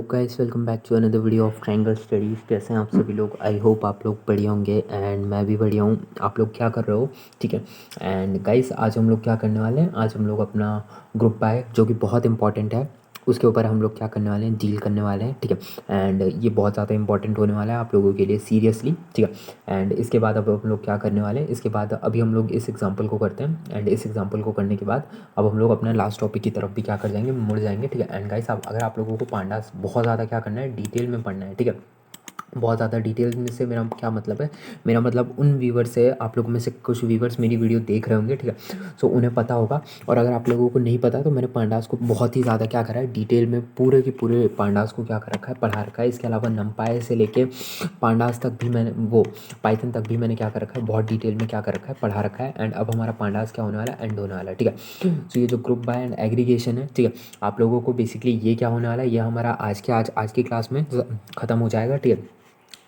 Guys, welcome back to another video of triangle studies. कैसे हैं आप सभी लोग? आई होप आप लोग बढ़िया होंगे एंड मैं भी बढ़िया हूँ। आप लोग क्या कर रहे हो? ठीक है। एंड गाइस, आज हम लोग क्या करने वाले हैं? आज हम लोग अपना ग्रुप बाय, जो कि बहुत इंपॉर्टेंट है, उसके ऊपर हम लोग क्या करने वाले हैं? डील करने वाले हैं। ठीक है। एंड ये बहुत ज़्यादा इंपॉर्टेंट होने वाला है आप लोगों के लिए, सीरियसली। ठीक है। एंड इसके बाद अब हम लोग क्या करने वाले हैं? इसके बाद अभी हम लोग इस एग्जाम्पल को करते हैं एंड इस एग्जाम्पल को करने के बाद अब हम लोग अपना लास्ट टॉपिक की तरफ भी क्या कर जाएंगे? मुड़ जाएंगे। ठीक है। एंड गाइस, अब अगर आप लोगों को पांडास बहुत ज़्यादा क्या करना है? डिटेल में पढ़ना है। ठीक है। बहुत ज़्यादा डिटेल में से मेरा क्या मतलब है? मेरा मतलब उन व्यूवर्स से, आप लोगों में से कुछ व्यूवर्स मेरी वीडियो देख रहे होंगे। ठीक है। सो उन्हें पता होगा, और अगर आप लोगों को नहीं पता तो मैंने पांडास को बहुत ही ज़्यादा क्या करा है? डिटेल में पूरे के पूरे पांडास को क्या कर रखा है? पढ़ा रखा है। इसके अलावा नमपाय से लेके पांडास तक भी मैंने, वो पाइथन तक भी मैंने क्या कर रखा है? बहुत डिटेल में क्या कर रखा है? पढ़ा रखा है। एंड अब हमारा पांडास क्या होने वाला है? एंड होने वाला है। ठीक है। सो ये जो ग्रुप बाय एंड एग्रीगेशन है, ठीक है, आप लोगों को बेसिकली ये क्या होने वाला है? ये हमारा आज की क्लास में ख़त्म हो जाएगा। ठीक है।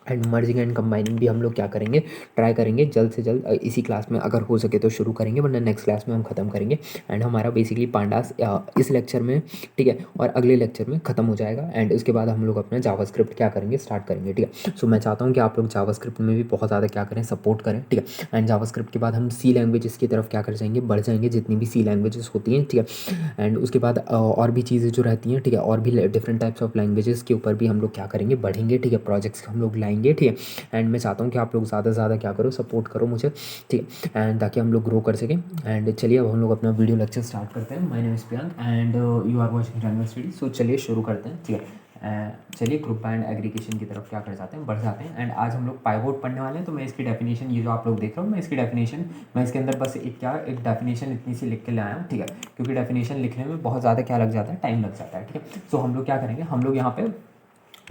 एंड मर्जिंग एंड कंबाइनिंग भी हम लोग क्या करेंगे? ट्राई करेंगे जल्द से जल्द, इसी क्लास में अगर हो सके तो शुरू करेंगे, वरना नेक्स्ट क्लास में हम ख़त्म करेंगे। एंड हमारा बेसिकली पांडास इस लेक्चर में, ठीक है, और अगले लेक्चर में ख़त्म हो जाएगा। एंड उसके बाद हम लोग अपना जावास्क्रिप्ट क्या करेंगे? स्टार्ट करेंगे। ठीक है। सो मैं चाहता हूँ कि आप लोग जावास्क्रिप्ट में भी बहुत ज़्यादा क्या करें? सपोर्ट करें। ठीक है। एंड जावास्क्रिप्ट के बाद हम सी लैंग्वेजेस की तरफ क्या कर जाएंगे? बढ़ जाएंगे, जितनी भी सी लैंग्वेजेस होती हैं। ठीक है। एंड उसके बाद और भी चीज़ें जो रहती हैं, ठीक है, और भी डिफरेंट टाइप्स ऑफ लैंग्वेजेस के ऊपर भी हम लोग क्या करेंगे? बढ़ेंगे। ठीक है। प्रोजेक्ट्स हम लोग लाएंगे। ठीक है। एंड मैं चाहता हूँ कि आप लोग ज़्यादा से ज़्यादा क्या करो? सपोर्ट करो मुझे। ठीक है। एंड ताकि हम लोग ग्रो कर सकें। एंड चलिए अब हम लोग अपना वीडियो लेक्चर स्टार्ट करते हैं। My name is Priyank and you are watching Triangle Study. So चलिए शुरू करते हैं। ठीक है। चलिए ग्रुप एंड एग्रीगेशन की तरफ क्या कर जाते हैं? बढ़ जाते हैं। एंड आज हम लोग पाइवोट पढ़ने वाले हैं। तो मैं इसकी डेफिनेशन, ये जो आप लोग देख रहे हो, मैं इसकी डेफिनेशन, मैं इसके अंदर बस एक डेफिनेशन इतनी सी लिख के लाया हूँ। ठीक है। क्योंकि डेफिनेशन लिखने में बहुत ज़्यादा क्या लग जाता है? टाइम लग जाता है। ठीक है। सो हम लोग क्या करेंगे? हम लोग यहाँ पे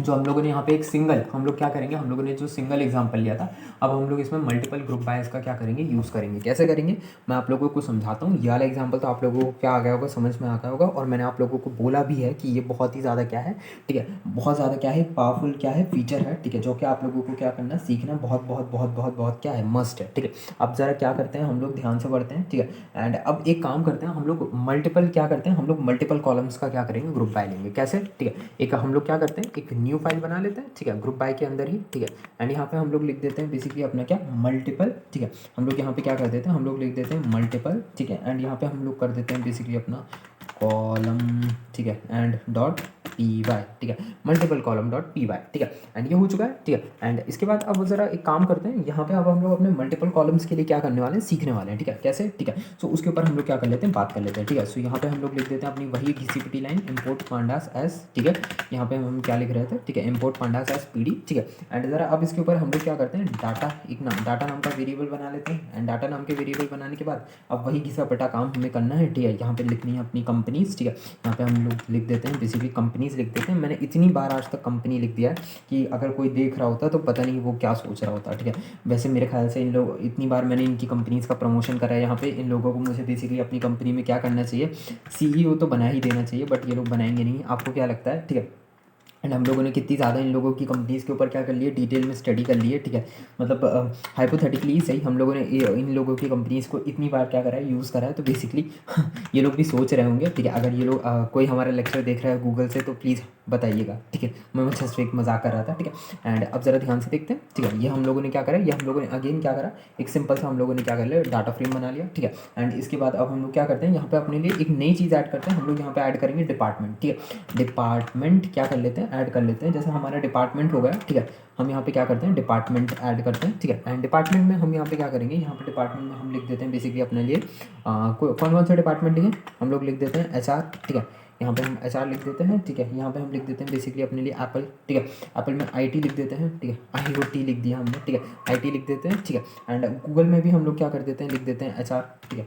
जो हम लोगों ने यहाँ पे एक सिंगल, हम लोग क्या करेंगे? हम लोगों ने जो सिंगल एग्जांपल लिया था, अब हम लोग इसमें मल्टीपल ग्रुप बायस का क्या करेंगे? यूज़ करेंगे। कैसे करेंगे? मैं आप लोगों को समझाता हूँ। ये वाला एग्जांपल तो आप लोगों को क्या आ गया होगा? समझ में आ गया होगा। और मैंने आप लोगों को बोला भी है कि ये बहुत ही ज़्यादा क्या है? ठीक है, बहुत ज़्यादा क्या है? पावरफुल क्या है? फीचर है। ठीक है। जो कि आप लोगों को क्या करना, सीखना बहुत बहुत बहुत बहुत बहुत क्या है? मस्ट है। ठीक है। अब ज़रा क्या करते हैं हम लोग? ध्यान से पढ़ते हैं। ठीक है। एंड अब एक काम करते हैं, हम लोग मल्टीपल क्या करते हैं? हम लोग मल्टीपल कॉलम्स का क्या करेंगे? ग्रुप बाय लेंगे। कैसे? ठीक है। एक हम लोग क्या करते हैं? एक न्यू फाइल बना लेते हैं। ठीक है, ग्रुप बाय के अंदर ही। ठीक है। एंड यहाँ पे हम लोग लिख देते हैं बेसिकली अपना क्या? मल्टीपल। ठीक है। हम लोग यहाँ पे क्या कर देते हैं? हम लोग लिख देते हैं मल्टीपल। ठीक है। एंड यहाँ पे हम लोग कर देते हैं बेसिकली अपना कॉलम। ठीक है। And dot P Y. ठीक है। Multiple column dot P Y. ठीक है। एंड ये हो चुका है। ठीक है। एंड इसके बाद अब ज़रा एक काम करते हैं, यहाँ पे अब हम लोग अपने मल्टीपल कॉलम्स के लिए क्या करने वाले हैं? सीखने वाले हैं। ठीक है। कैसे? ठीक है। सो उसके ऊपर हम लोग क्या कर लेते हैं? बात कर लेते हैं। ठीक है। सो यहाँ पे हम लोग लिख देते हैं अपनी वही घिसी पिटी लाइन, इम्पोर्ट पांडास एस। ठीक है। यहाँ पे हम क्या लिख रहे थे? ठीक है, import pandas S P D. ठीक है। एंड ज़रा अब इसके ऊपर हम लोग क्या करते हैं? डाटा, एक नाम, डाटा नाम का वेरिएबल बना लेते हैं। एंड डाटा नाम के वेरिएबल बनाने के बाद अब वही घिसा पिटा काम हमें करना है। ठीक है। यहाँ पे लिखनी है अपनी कंपनीज। ठीक है। यहाँ पे हम लोग लिख देते हैं बेसिकली कंपनीज लिख देते हैं। मैंने इतनी बार आज तक कंपनी लिख दिया है कि अगर कोई देख रहा होता तो पता नहीं वो क्या सोच रहा होता। ठीक है। वैसे मेरे ख्याल से इन लोग, इतनी बार मैंने इनकी कंपनीज़ का प्रमोशन करा है यहाँ पे, इन लोगों को मुझे बेसिकली अपनी कंपनी में क्या करना चाहिए? सीईओ तो बना ही देना चाहिए, बट ये लोग बनाएंगे नहीं। आपको क्या लगता है? ठीक है। एंड हम लोगों ने कितनी ज़्यादा इन लोगों की कंपनीज़ के ऊपर क्या कर लिए? डिटेल में स्टडी कर लिए। ठीक है। मतलब हाइपोथेटिकली सही, हम लोगों ने इन लोगों की कंपनीज़ को इतनी बार क्या करा है? यूज़ करा है। तो बेसिकली ये लोग भी सोच रहे होंगे। ठीक है। अगर ये लोग कोई हमारा लेक्चर देख रहा है गूगल से तो प्लीज़ बताइएगा। ठीक है। मैं जस्ट एक मजाक कर रहा था। ठीक है। एंड अब ज़रा ध्यान से देखते हैं। ठीक है। ये हम लोगों ने क्या करा? ये हम लोगों ने अगेन क्या करा? एक सिंपल सा हम लोगों ने क्या कर लिया? डाटा फ्रेम बना लिया। ठीक है। एंड इसके बाद अब हम लोग क्या करते हैं? यहाँ पे अपने लिए एक नई चीज़ ऐड करते हैं। हम लोग यहाँ पे ऐड करेंगे डिपार्टमेंट। ठीक है। डिपार्टमेंट क्या कर लेते हैं? ऐड कर लेते हैं। जैसे हमारा डिपार्टमेंट हो गया। ठीक है। हम यहाँ पे क्या करते हैं? डिपार्टमेंट ऐड करते हैं। ठीक है। एंड डिपार्टमेंट में हम यहाँ पे क्या करेंगे? यहाँ पे डिपार्टमेंट में हम लिख देते हैं बेसिकली अपने लिए कौन कौन सा डिपार्टमेंट लिखें? हम लोग लिख देते हैं एचआर। ठीक है। यहाँ पे हम एचआर लिख देते हैं। ठीक है। यहाँ पे हम लिख देते हैं बेसिकली अपने लिए एप्पल। ठीक है। एप्पल में आईटी लिख देते हैं। ठीक है। आईओटी लिख दिया हमने। ठीक है। आईटी लिख देते हैं। ठीक है। एंड गूगल में भी हम लोग क्या कर देते हैं? लिख देते हैं एचआर। ठीक है।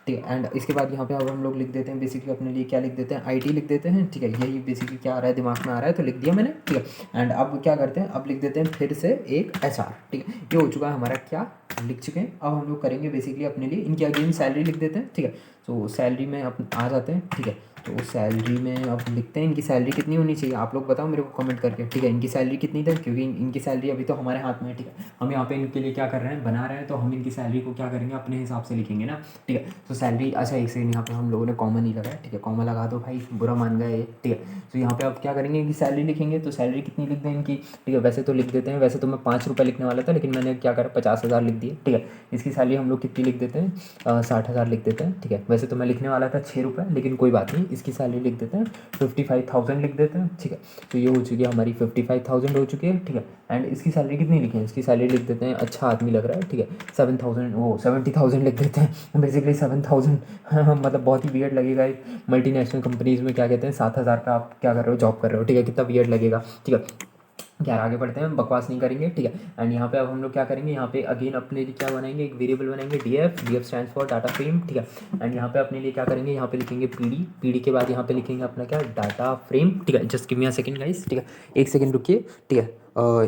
ठीक है। एंड इसके बाद यहाँ पे अब हम लोग लिख देते हैं बेसिकली अपने लिए क्या लिख देते हैं? आईटी लिख देते हैं। ठीक है। यही बेसिकली क्या आ रहा है दिमाग में आ रहा है तो लिख दिया मैंने। ठीक है। एंड अब क्या करते हैं? अब लिख देते हैं फिर से एक एचआर। ठीक है। ये हो चुका है हमारा क्या? लिख चुके हैं। अब हम लोग करेंगे बेसिकली अपने लिए इनकी अगेन सैलरी लिख देते हैं। ठीक है। तो सैलरी में अब आ जाते हैं। ठीक है। तो सैलरी में अब लिखते हैं इनकी सैलरी कितनी होनी चाहिए, आप लोग बताओ मेरे को कमेंट करके, ठीक है। इनकी सैलरी कितनी थी, क्योंकि इनकी सैलरी अभी तो हमारे हाथ में है, ठीक है। हम यहाँ पे इनके लिए क्या कर रहे हैं, बना रहे हैं, तो हम इनकी सैलरी को क्या करेंगे, अपने हिसाब से लिखेंगे ना, ठीक है। तो सैलरी, अच्छा एक सेकंड, यहाँ पे हम लोगों ने कॉमा नहीं लगाया, ठीक है। कॉमा लगा दो भाई, बुरा मान गए, ठीक है। तो यहाँ पे अब क्या करेंगे, इनकी सैलरी लिखेंगे, तो सैलरी कितनी लिख दें इनकी, ठीक है। वैसे तो लिख देते हैं, वैसे तो मैं 5 रुपये लिखने वाला था, लेकिन मैंने क्या करा, 50,000 लिख दिए, ठीक है। इसकी सैलरी हम लोग कितनी लिख देते हैं, 60,000 लिख देते हैं, ठीक है। वैसे तो मैं लिखने वाला था 6 रुपये, लेकिन कोई बात नहीं, इसकी सैलरी लिख देते हैं 55,000 लिख देते हैं, ठीक है। तो ये हो चुकी है हमारी 55,000 हो चुकी है, ठीक है। एंड इसकी सैलरी कितनी लिखें, इसकी सैलरी लिख देते हैं, अच्छा आदमी लग रहा है, ठीक है, 7,000, वो 70,000 लिख देते हैं, बेसिकली 7,000 मतलब बहुत ही वियर्ड लगेगा एक मल्टीनेशनल कंपनीज़ में, क्या कहते हैं, 7,000 का आप क्या कर रहे हो, जॉब कर रहे हो, ठीक है, कितना वियर्ड लगेगा, ठीक है। यार आगे बढ़ते हैं, बकवास नहीं करेंगे, ठीक है। एंड यहाँ पे अब हम लोग क्या करेंगे, यहाँ पे अगेन अपने लिए क्या बनाएंगे, एक वेरिएबल बनाएंगे D F stands for data frame, ठीक है। एंड यहाँ पे अपने लिए क्या करेंगे, यहाँ पे लिखेंगे पी डी के बाद यहाँ पे लिखेंगे अपना क्या, डाटा फ्रेम, ठीक है। Just give me a second guys, ठीक है, एक सेकंड रुकिए, ठीक है।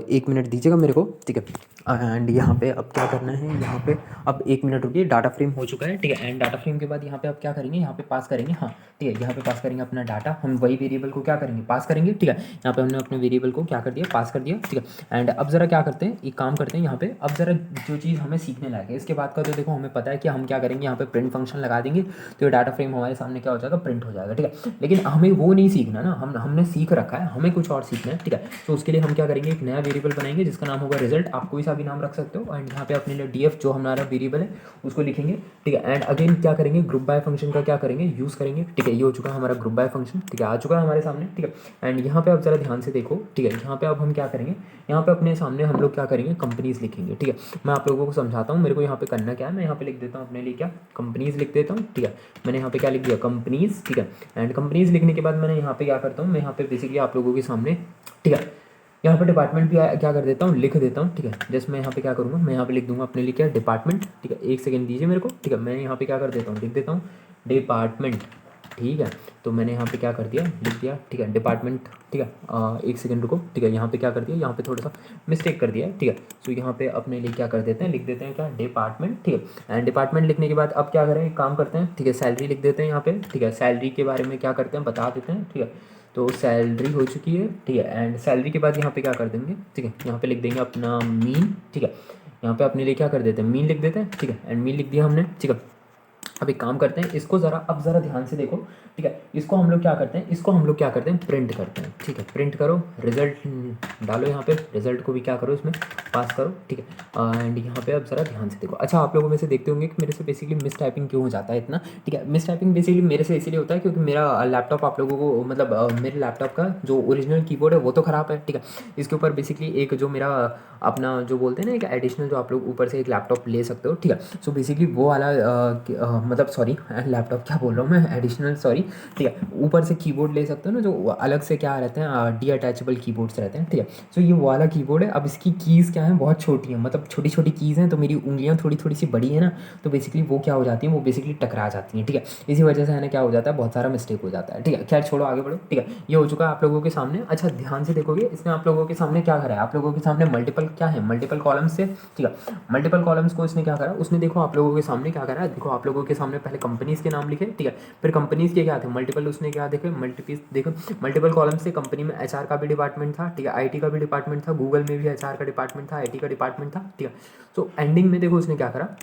1 मिनट दीजिएगा मेरे को, ठीक है। एंड यहाँ पे अब क्या करना है, यहाँ पे अब 1 मिनट रुकिए, डाटा फ्रेम हो चुका है, ठीक है। एंड डाटा फ्रेम के बाद यहाँ पे अब क्या करेंगे, यहाँ पे पास करेंगे, हाँ ठीक है, यहाँ पे पास करेंगे अपना डाटा, हम वही वेरिएबल को क्या करेंगे, पास करेंगे, ठीक है। यहाँ पे हमने अपने वेरिएबल को क्या कर दिया, पास कर दिया, ठीक है। एंड अब जरा क्या करते हैं, एक काम करते हैं, यहाँ पे अब जरा जो चीज़ हमें सीखने लायक है, इसके बाद का तो देखो हमें पता है कि हम क्या करेंगे, यहाँ पे प्रिंट फंक्शन लगा देंगे, तो ये डाटा फ्रेम हमारे सामने क्या हो जाएगा, प्रिंट हो जाएगा, ठीक है। लेकिन हमें वो नहीं सीखना ना, हमने सीख रखा है, हमें कुछ और सीखना है, ठीक है। तो उसके लिए हम क्या करेंगे, एक नया वेरिएबल बनाएंगे जिसका नाम होगा रिजल्ट, आप कोई सा भी नाम रख सकते हो। एंड यहाँ पे अपने लिए डी एफ जो हमारा वेरिएबल है उसको लिखेंगे, ठीक है। एंड अगेन क्या करेंगे, ग्रुप बाय फंक्शन का क्या करेंगे, यूज़ करेंगे, ठीक है। ये हो चुका है हमारा ग्रुप बाय फंक्शन, ठीक है, आ चुका है हमारे सामने, ठीक है। एंड यहाँ पे आप जरा ध्यान से देखो, ठीक है। यहाँ पे अब हम क्या करेंगे, यहाँ पे अपने सामने हम लोग क्या करेंगे, कंपनीज लिखेंगे, ठीक है। मैं आप लोगों को समझाता हूँ, मेरे को यहाँ पे करना क्या है, मैं यहाँ पे लिख देता हूँ अपने लिए क्या, कंपनीज लिख देता हूँ, ठीक है। मैंने यहाँ पे क्या लिख दिया, कंपनीज, ठीक है। एंड कंपनीज लिखने के बाद मैंने यहाँ पे क्या करता हूँ, मैं यहाँ पे बेसिकली आप लोगों के सामने, ठीक है, यहाँ पे डिपार्टमेंट भी क्या कर देता हूँ, लिख देता हूँ, ठीक है। जस्ट मैं यहाँ पे क्या करूँगा, मैं यहाँ पे लिख दूंगा अपने लिए क्या, डिपार्टमेंट, ठीक है। एक सेकंड दीजिए मेरे को, ठीक है। मैं यहाँ पे क्या कर देता हूँ, लिख देता हूँ डिपार्टमेंट, ठीक है। तो मैंने यहाँ पे क्या कर दिया, लिख दिया, ठीक है, डिपार्टमेंट, ठीक है। एक सेकंड रुको, ठीक है। यहाँ पे क्या कर दिया, यहाँ पे थोड़ा सा मिस्टेक कर दिया है, ठीक है। तो यहाँ पे अपने लिए क्या कर देते हैं, लिख देते हैं क्या, डिपार्टमेंट, ठीक है। एंड डिपार्टमेंट लिखने के बाद अब क्या करें, एक काम करते हैं, ठीक है, सैलरी लिख देते हैं यहाँ पे, ठीक है। सैलरी के बारे में क्या करते हैं, बता देते हैं, ठीक है। तो सैलरी हो चुकी है, ठीक है। एंड सैलरी के बाद यहाँ पे क्या कर देंगे, ठीक है, यहाँ पे लिख देंगे अपना मीन, ठीक है। यहाँ पे अपने लिए क्या कर देते हैं, मीन लिख देते हैं, ठीक है। एंड मीन लिख दिया हमने, ठीक है। अब एक काम करते हैं, इसको ज़रा अब ज़रा ध्यान से देखो, ठीक है। इसको हम लोग क्या करते हैं, इसको हम लोग क्या करते हैं, प्रिंट करते हैं, ठीक है। प्रिंट करो, रिजल्ट डालो यहाँ पे, रिजल्ट को भी क्या करो, इसमें पास करो, ठीक है। एंड यहाँ पे अब ज़रा ध्यान से देखो, अच्छा आप लोगों में से देखते होंगे कि मेरे से बेसिकली मिस टाइपिंग क्यों हो जाता है इतना, ठीक है। मिस टाइपिंग बेसिकली मेरे से इसीलिए होता है क्योंकि मेरा लैपटॉप आप लोगों को मतलब मेरे लैपटॉप का जो ओरिजिनल कीबोर्ड है वो तो ख़राब है, ठीक है। इसके ऊपर बेसिकली एक जो मेरा अपना जो बोलते हैं ना, एक एडिशनल जो आप लोग ऊपर से एक लैपटॉप ले सकते हो, ठीक है। सो बेसिकली वो वाला मतलब सॉरी लैपटॉप क्या बोल रहा हूँ मैं, एडिशनल सॉरी, ठीक है। ऊपर से कीबोर्ड ले सकते हो ना, जो अलग से क्या रहते हैं, डी अटैचेबल कीबोर्ड्स रहते हैं, ठीक है। सो ये वो वाला कीबोर्ड है। अब इसकी कीज़ क्या है, बहुत छोटी है, मतलब छोटी छोटी कीज़ हैं, तो मेरी उंगलियाँ थोड़ी थोड़ी सी बड़ी है ना, तो बेसिकली वो क्या हो जाती हैं, वो बेसिकली टकरा जाती हैं, ठीक है। इसी वजह से है ना क्या हो जाता है, बहुत सारा मिस्टेक हो जाता है, ठीक है। खैर छोड़ो, आगे बढ़ो, ठीक है। ये हो चुका है आप लोगों के सामने। अच्छा ध्यान से देखोगे, इसने आप लोगों के सामने क्या करा है, आप लोगों के सामने मल्टीपल क्या है, मल्टीपल कॉलम्स से, ठीक है। मल्टीपल कॉलम्स को इसने क्या करा, उसने देखो आप लोगों के सामने क्या करा है, देखो आप लोगों के सामने पहले कंपनीज के नाम लिखे, ठीक है। फिर कंपनीज के क्या थे, मल्टीपल, उसने क्या देखे, मल्टीपीस देखो, मल्टीपल कॉलम से कंपनी में एचआर का भी डिपार्टमेंट था, ठीक है, आईटी का भी डिपार्टमेंट था, गूगल में भी एचआर का डिपार्टमेंट था, आईटी का डिपार्टमेंट था, ठीक है। तो एंडिंग में देखो उसने क्या करा,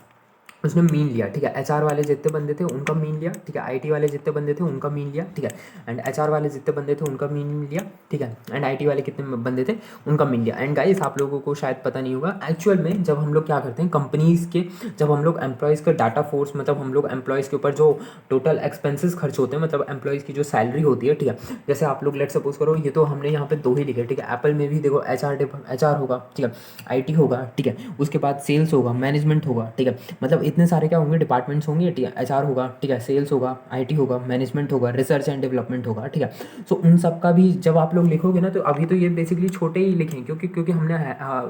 उसने मीन लिया, ठीक है। एचआर वाले जितने बंदे थे उनका मीन लिया, ठीक है। आईटी वाले जितने बंदे थे उनका मीन लिया, ठीक है। एंड एचआर वाले जितने बंदे थे उनका मीन लिया, ठीक है। एंड आईटी वाले कितने बंदे थे उनका मीन लिया। एंड गाइस आप लोगों को शायद पता नहीं होगा, एक्चुअल में जब हम लोग क्या करते हैं कंपनीज़ के, जब हम लोग एम्प्लॉयज़ का डाटा फोर्स, मतलब हम लोग एम्प्लॉयज़ के ऊपर जो टोटल एक्सपेंसेस खर्च होते हैं, मतलब एम्प्लॉयज़ की जो सैलरी होती है, ठीक है। जैसे आप लोग लेट सपोज करो, ये तो हमने यहाँ पे दो ही लिखे, ठीक है। एप्पल में भी देखो एचआर होगा, ठीक है, आईटी होगा, ठीक है। उसके बाद सेल्स होगा, मैनेजमेंट होगा, ठीक है। मतलब इतने सारे क्या होंगे, डिपार्टमेंट्स होंगे, ठीक है। एचआर होगा, ठीक है, सेल्स होगा, आईटी होगा, मैनेजमेंट होगा, रिसर्च एंड डेवलपमेंट होगा, ठीक है। सो उन सब का भी जब आप लोग लिखोगे ना, तो अभी तो ये बेसिकली छोटे ही लिखें, क्योंकि हमने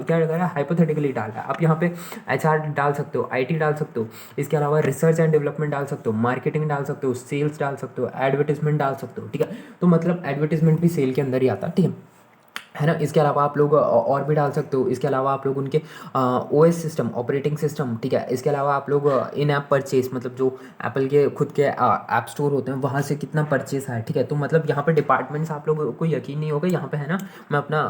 क्या करा, हाइपोथेटिकली डाला। आप यहाँ पे एचआर डाल सकते हो, आईटी डाल सकते हो, इसके अलावा रिसर्च एंड डेवलपमेंट डाल सकते हो, मार्केटिंग डाल सकते हो, सेल्स डाल सकते हो, एडवर्टीजमेंट डाल सकते हो, ठीक है। तो मतलब एडवर्टीजमेंट भी सेल के अंदर ही आता है, ठीक है। है ना। इसके अलावा आप लोग और भी डाल सकते हो। इसके अलावा आप लोग उनके ओएस सिस्टम, ऑपरेटिंग सिस्टम, ठीक है। इसके अलावा आप लोग इन ऐप परचेज, मतलब जो एप्पल के खुद के ऐप स्टोर होते हैं वहाँ से कितना परचेस है, ठीक है। तो मतलब यहाँ पे डिपार्टमेंट्स आप लोगों को यकीन नहीं होगा, यहाँ पे है ना, मैं अपना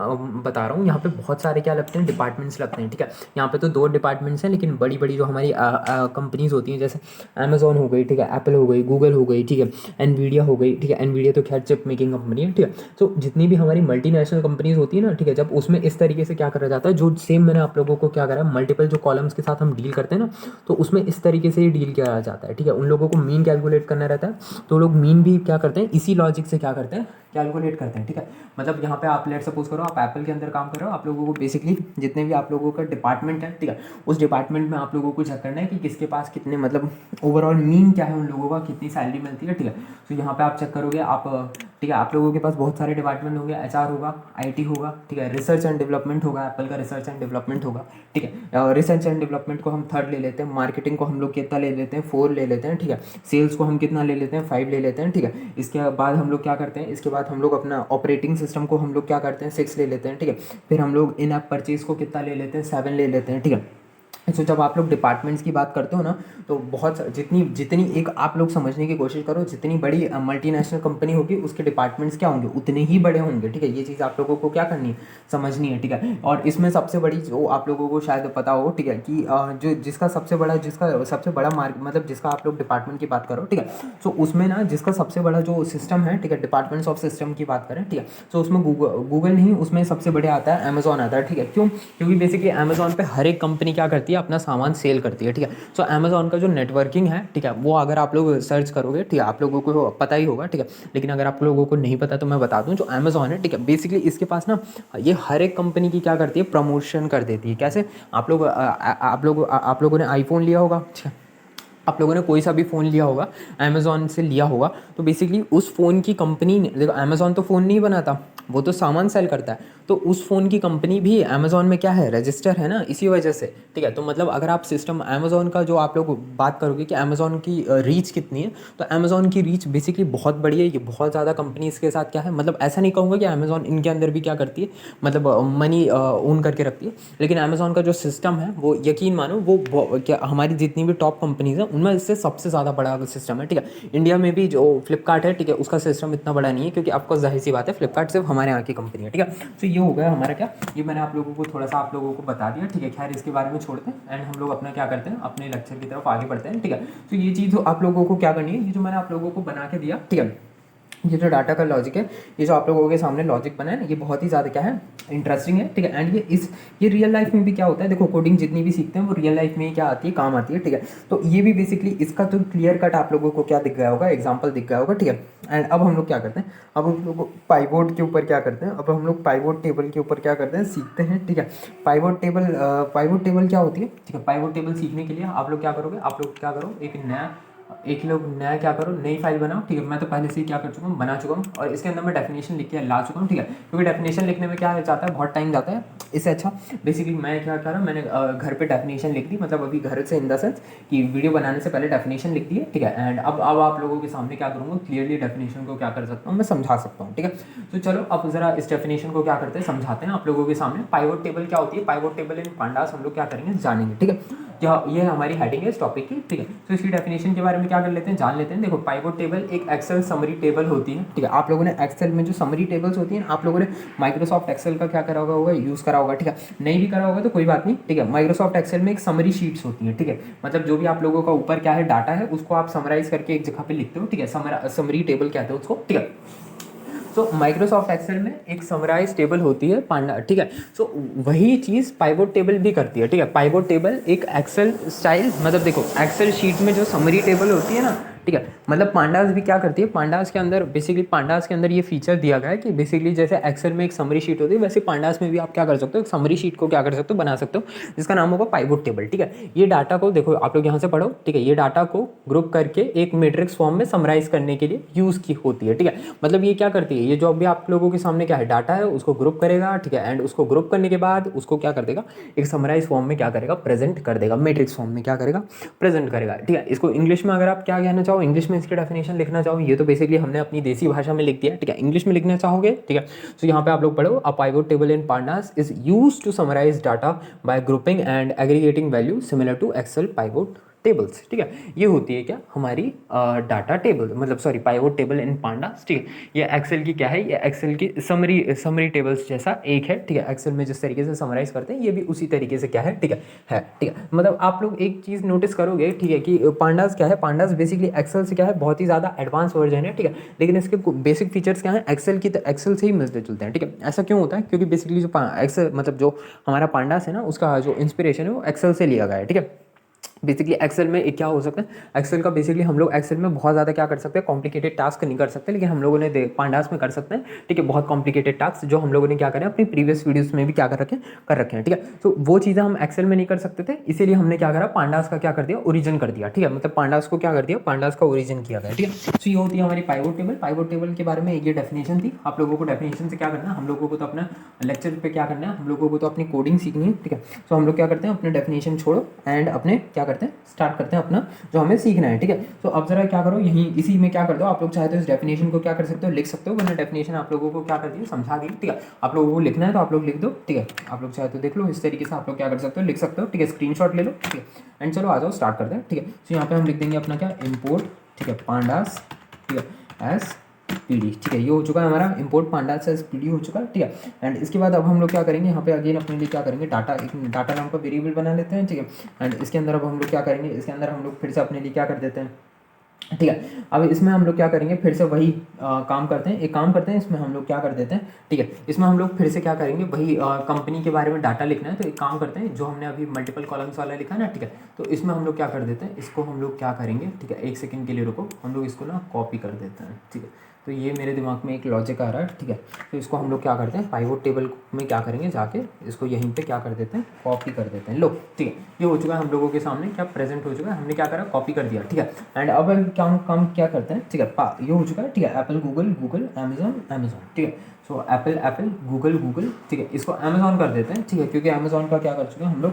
बता रहा हूँ, यहाँ पे बहुत सारे क्या लगते हैं, डिपार्टमेंट्स लगते हैं, ठीक है। यहाँ पे तो 2 डिपार्टमेंट्स हैं, लेकिन बड़ी बड़ी जो हमारी कंपनीज होती हैं, जैसे अमेजोन हो गई, ठीक है, एप्पल हो गई, गूगल हो गई, ठीक है, एनवीडिया हो गई, ठीक है। एनवीडिया तो खैर चिप मेकिंग कंपनी है, ठीक है। तो जितनी भी हमारी मल्टीनेशनल कंपनीज होती है ना, ठीक है, जब उसमें इस तरीके से क्या करा जाता है, जो सेम मैंने आप लोगों को क्या करा, मल्टीपल जो कॉलम्स के साथ हम डील करते हैं ना, तो उसमें इस तरीके से ही डील किया जाता है, ठीक है। उन लोगों को मीन कैलकुलेट करना रहता है, तो लोग मीन भी क्या करते हैं, इसी लॉजिक से क्या करते हैं, कैलकुलेट करते हैं, ठीक है। मतलब यहाँ पे आप लेट सपोज करो, आप एप्पल के अंदर काम कर रहे हो, आप लोगों को बेसिकली जितने भी आप लोगों का डिपार्टमेंट है, ठीक है, उस डिपार्टमेंट में आप लोगों को चेक करना है कि किसके पास कितने, मतलब ओवरऑल मीन क्या है उन लोगों का, कितनी सैलरी मिलती है, ठीक है। तो यहाँ पे आप चेक करोगे, आप ठीक है, आप लोगों के पास बहुत सारे डिपार्टमेंट होंगे, एचआर होगा, आईटी होगा, ठीक है, रिसर्च एंड डेवलपमेंट होगा, एप्पल का रिसर्च एंड डेवलपमेंट होगा, ठीक है। रिसर्च एंड डेवलपमेंट को हम 3rd ले लेते हैं, मार्केटिंग को हम लोग कितना ले लेते हैं, 4 ले लेते हैं, ठीक है। सेल्स को हम कितना ले लेते हैं, 5 ले लेते हैं, ठीक है। इसके बाद हम लोग क्या करते हैं, इसके बाद हम लोग अपना ऑपरेटिंग सिस्टम को हम लोग क्या करते हैं, 6 ले लेते हैं, ठीक है। फिर हम लोग इन ऐप परचेज को कितना ले लेते हैं, 7 ले लेते हैं, ठीक है। तो जब आप लोग डिपार्टमेंट्स की बात करते हो ना, तो बहुत जितनी जितनी एक आप लोग समझने की कोशिश करो, जितनी बड़ी मल्टीनेशनल कंपनी होगी उसके डिपार्टमेंट्स क्या होंगे, उतने ही बड़े होंगे, ठीक है। ये चीज़ आप लोगों को क्या करनी है, समझनी है, ठीक है। और इसमें सबसे बड़ी जो आप लोगों को शायद पता हो, ठीक है, कि जो जिसका सबसे बड़ा मार्क, मतलब जिसका आप लोग डिपार्टमेंट की बात करो, ठीक है, तो उसमें ना जिसका सबसे बड़ा जो सिस्टम है, ठीक है, डिपार्टमेंट्स ऑफ सिस्टम की बात करें, ठीक है, तो उसमें गूगल नहीं, उसमें सबसे बड़े आता है अमेजोन आता है, ठीक है। क्यों? क्योंकि बेसिकली अमेजोन पे हर एक कंपनी क्या करती है, अपना सामान सेल करती है, ठीक है। सो अमेजोन का जो नेटवर्किंग है, ठीक है, वो अगर आप लोग सर्च करोगे, ठीक है, आप लोगों को पता ही होगा, ठीक है। लेकिन अगर आप लोगों को नहीं पता तो मैं बता दूं, जो अमेजोन है, ठीक है, बेसिकली इसके पास ना ये हर एक कंपनी की क्या करती है, प्रमोशन कर देती है। कैसे? आप लोगों ने आईफोन लिया होगा, ठीक है, आप लोगों ने कोई सा भी फ़ोन लिया होगा, अमेज़ॉन से लिया होगा, तो बेसिकली उस फ़ोन की कंपनी ने, देखो अमेज़ॉन तो फ़ोन नहीं बनाता, वो तो सामान सेल करता है, तो उस फ़ोन की कंपनी भी अमेज़ॉन में क्या है, रजिस्टर है ना, इसी वजह से, ठीक है। तो मतलब अगर आप सिस्टम अमेज़ॉन का जो आप लोग बात करोगे कि अमेज़ॉन की रीच कितनी है, तो अमेज़ॉन की रीच बेसिकली बहुत बड़ी है, ये बहुत ज़्यादा कंपनीज़ के साथ क्या है, मतलब ऐसा नहीं कहूँगा कि अमेज़ॉन इनके अंदर भी क्या करती है, मतलब मनी ओन करके रखती है, लेकिन अमेज़ॉन का जो सिस्टम है वो यकीन मानो वो क्या हमारी जितनी भी टॉप कंपनीज़ हैं उनमें इससे सबसे ज़्यादा बड़ा सिस्टम है, ठीक है। इंडिया में भी जो फ्लिपकार्ट है, ठीक है, उसका सिस्टम इतना बड़ा नहीं है, क्योंकि आपको जाहिर सी बात है, फ्लिपकार्ट सिर्फ हमारे यहाँ की कंपनी है, ठीक है। तो ये हो गया हमारा क्या, ये मैंने आप लोगों को थोड़ा सा आप लोगों को बता दिया, ठीक है। खैर इसके बारे में छोड़ते हैं एंड हम लोग अपना क्या करते हैं, अपने लेक्चर की तरफ आगे बढ़ते हैं, ठीक है। तो ये चीज़ आप लोगों को क्या करनी है, ये जो मैंने आप लोगों को बना के दिया, ठीक है, ये जो डाटा का लॉजिक है, ये जो आप लोगों के सामने लॉजिक बना है ना, ये बहुत ही ज़्यादा क्या है, इंटरेस्टिंग है, ठीक है। एंड ये रियल लाइफ में भी क्या होता है, देखो कोडिंग जितनी भी सीखते हैं वो रियल लाइफ में ही क्या आती है, काम आती है, ठीक है। तो ये भी बेसिकली इसका तो क्लियर कट आप लोगों को क्या दिख गया होगा, एग्जाम्पल दिख गया होगा, ठीक है। एंड अब हम लोग क्या करते हैं, अब हम लोग पाइवोट के ऊपर क्या करते हैं, अब हम लोग पाइवोट टेबल के ऊपर क्या करते हैं, सीखते हैं, ठीक है। पाइवोट टेबल क्या होती है, ठीक है। पाइवोट टेबल सीखने के लिए आप लोग क्या करोगे, आप लोग क्या करो, एक लोग नया क्या करो, नई फाइल बनाओ, ठीक है। मैं तो पहले से ही क्या कर चुका हूँ, बना चुका हूँ, और इसके अंदर मैं डेफिनेशन लिख के ला चुका हूँ, ठीक है। क्योंकि डेफिनेशन लिखने में क्या जाता है, बहुत टाइम जाता है, इससे अच्छा बेसिकली मैं क्या कर रहा हूँ, मैंने घर पे डेफिनेशन लिख दी, मतलब अभी घर से इन द सेंस कि वीडियो बनाने से पहले डेफिनेशन लिख दी है, ठीक है। एंड अब आप लोगों के सामने क्या करूँगा, क्लियरली डेफिनेशन को क्या कर सकता हूँ, मैं समझा सकता हूँ, ठीक है। तो चलो अब जरा इस डेफिनेशन को क्या करते हैं, समझाते हैं आप लोगों के सामने। पाइवोट टेबल क्या होती है, पाइवोट टेबल इन पांडास हम लोग क्या करेंगे, जानेंगे, ठीक है। ये हमारी हेडिंग है इस टॉपिक की, ठीक है। तो इसकी डेफिनेशन के बारे में क्या कर लेते हैं, जान लेते हैं। देखो पाइवोट टेबल एक एक्सेल समरी टेबल होती है, ठीक है। आप लोगों ने एक्सेल में जो समरी टेबल्स होती हैं, आप लोगों ने माइक्रोसॉफ्ट एक्सेल का क्या करा होगा, यूज़ करा होगा, ठीक है। नहीं भी करा होगा तो कोई बात नहीं, ठीक है। माइक्रोसॉफ्ट एक्सेल में एक समरी शीट्स होती है, ठीक है। मतलब जो भी आप लोगों का ऊपर क्या है डाटा है, उसको आप समराइज करके एक जगह पे लिखते हो, ठीक है। समरी टेबल कहते हैं उसको, ठीक है। सो माइक्रोसॉफ्ट एक्सेल में एक समराइज टेबल होती है पांडा, ठीक है। सो वही चीज़ पाइवोट टेबल भी करती है, ठीक है। पाइवोट टेबल एक एक्सेल स्टाइल, मतलब देखो एक्सेल शीट में जो समरी टेबल होती है ना, ठीक है, मतलब पांडास भी क्या करती है, पांडास के अंदर बेसिकली पांडास के अंदर ये फीचर दिया गया है कि बेसिकली जैसे एक्सेल में एक समरी शीट होती है, वैसे पांडास में भी आप क्या कर सकते हो, एक समरी शीट को क्या कर सकते हो, बना सकते हो, जिसका नाम होगा पाइवोट टेबल, ठीक है। ये डाटा को देखो आप लोग यहाँ से पढ़ो, ठीक है। ये डाटा को ग्रुप करके एक मैट्रिक्स फॉर्म में समराइज करने के लिए यूज़ की होती है, ठीक है। मतलब ये क्या करती है, ये जो अभी आप लोगों के सामने क्या है डाटा है, उसको ग्रुप करेगा, ठीक है। एंड उसको ग्रुप करने के बाद उसको क्या कर देगा, एक समराइज फॉर्म में क्या करेगा, प्रेजेंट कर देगा, मैट्रिक्स फॉर्म में क्या करेगा, प्रेजेंट करेगा, ठीक है। इसको इंग्लिश में अगर आप क्या कहना चाहो, इंग्लिश में इसकी डेफिनेशन लिखना चाहो, ये तो बेसिकली हमने अपनी देसी भाषा में लिख दिया, ठीक है। इंग्लिश में लिखना चाहोगे, ठीक है, तो यहाँ पे आप लोग पढ़ो, a pivot table in pandas is used to summarize data by grouping and aggregating value similar to Excel pivot tables, ठीक है। ये होती है क्या, हमारी डाटा टेबल, मतलब sorry pivot table in pandas, ठीक है। ये एक्सेल की क्या है, ये एक्सेल की समरी टेबल्स जैसा एक है, ठीक है। एक्सेल में जिस तरीके से समराइज करते हैं ये भी उसी तरीके से क्या है, ठीक है, ठीक है। मतलब आप लोग एक चीज़ नोटिस करोगे, ठीक है, कि पांडास क्या है, पांडास बेसिकली एक्सेल से क्या है, बहुत ही ज़्यादा एडवांस वर्जन है, ठीक है। लेकिन इसके बेसिक फीचर्स क्या है, एक्सेल से ही मिलते जुलते हैं, ठीक है। ऐसा क्यों होता है, क्योंकि बेसिकली जो एक्सेल मतलब जो हमारा पांडास है ना, उसका जो इंस्पिरेशन है वो एक्सेल से लिया गया है, ठीक है। बेसिकली एक्सेल में एक क्या हो सकता है, एक्सेल का बेसिकली हम लोग एक्सेल में बहुत ज़्यादा क्या कर सकते हैं, कॉम्प्लिकेटेड टास्क नहीं कर सकते, लेकिन हम लोगों ने पांडास में कर सकते हैं, ठीक है। बहुत कॉम्प्लिकेटेड टास्क जो हम लोगों ने क्या करें अपनी प्रीवियस वीडियोस में भी क्या कर रखे हैं, ठीक है। तो वो चीज़ें हम एक्सेल में नहीं कर सकते थे, इसीलिए हमने क्या करा, पांडास का क्या कर दिया, ओरिजिन कर दिया, ठीक है। मतलब पांडास को क्या कर दिया, पांडास का ओरिजिन किया गया, ठीक है। तो ये होती है हमारी पाइवोट टेबल। पाइवोट टेबल के बारे में ये डेफिनेशन थी। आप लोगों को डेफिनेशन से क्या करना है, हम लोगों को तो अपना लेक्चर पे क्या करना है, हम लोगों को तो अपनी कोडिंग सीखनी है, ठीक है। तो हम लोग क्या करते हैं, अपने डेफिनेशन छोड़ो एंड अपने क्या करते हैं, स्टार्ट करते हैं अपना जो हमें सीखना है, ठीक है। तो अब जरा क्या करो, यहीं इसी में क्या कर दो, आप लोग चाहे तो इस डेफिनेशन को क्या कर सकते हो, लिख सकते हो, वरना डेफिनेशन आप लोगों को क्या कर दी, समझा दी, ठीक है। आप लोगों को लिखना है तो आप लोग लिख दो, ठीक है। आप लोग चाहे तो देख लो, इस तरीके से आप लोग क्या कर सकते हो, लिख सकते हो, ठीक है। स्क्रीनशॉट ले लो, ठीक है। एंड चलो आ जाओ, स्टार्ट करते हैं, ठीक है। तो यहाँ पे हम लिख देंगे अपना क्या, इम्पोर्ट, ठीक है, पांडास, ठीक है, एस पीडी, ठीक है। ये हो चुका है हमारा इंपोर्ट पांडास एज पीडी हो चुका है, ठीक है। एंड इसके बाद अब हम लोग क्या करेंगे, यहाँ पे अगेन अपने लिए क्या करेंगे, डाटा नाम का वेरिएबल बना लेते हैं, ठीक है। एंड इसके अंदर अब हम लोग क्या करेंगे, इसके अंदर हम लोग फिर से अपने लिए क्या कर देते हैं, ठीक है। अब इसमें हम लोग क्या करेंगे, फिर से वही काम करते हैं, एक काम करते हैं, इसमें हम लोग क्या कर देते हैं, ठीक है। इसमें हम लोग फिर से क्या करेंगे, वही कंपनी के बारे में डाटा लिखना है, तो एक काम करते हैं, जो हमने अभी मल्टीपल कॉलम्स वाला लिखा है ना, ठीक है। तो इसमें हम लोग क्या कर देते हैं, इसको हम लोग क्या करेंगे, ठीक है, एक सेकंड के लिए रुको, हम लोग इसको ना कॉपी कर देते हैं, ठीक है। तो ये मेरे दिमाग में एक लॉजिक आ रहा है, ठीक है। तो इसको हम लोग क्या करते हैं, पाइवोट टेबल में क्या करेंगे, जाके इसको यहीं पे क्या कर देते हैं, कॉपी कर देते हैं। लो, ठीक है, ये हो चुका है हम लोगों के सामने, क्या प्रेजेंट हो चुका है, हमने क्या करा, कॉपी कर दिया, ठीक है। एंड अब हम काम क्या करते हैं, ठीक है, ये हो चुका है, ठीक है। एप्पल गूगल अमेजोन, ठीक है। सो एप्पल गूगल, ठीक है, इसको अमेजोन कर देते हैं, ठीक है, क्योंकि अमेजोन का क्या कर चुके हैं हम लोग,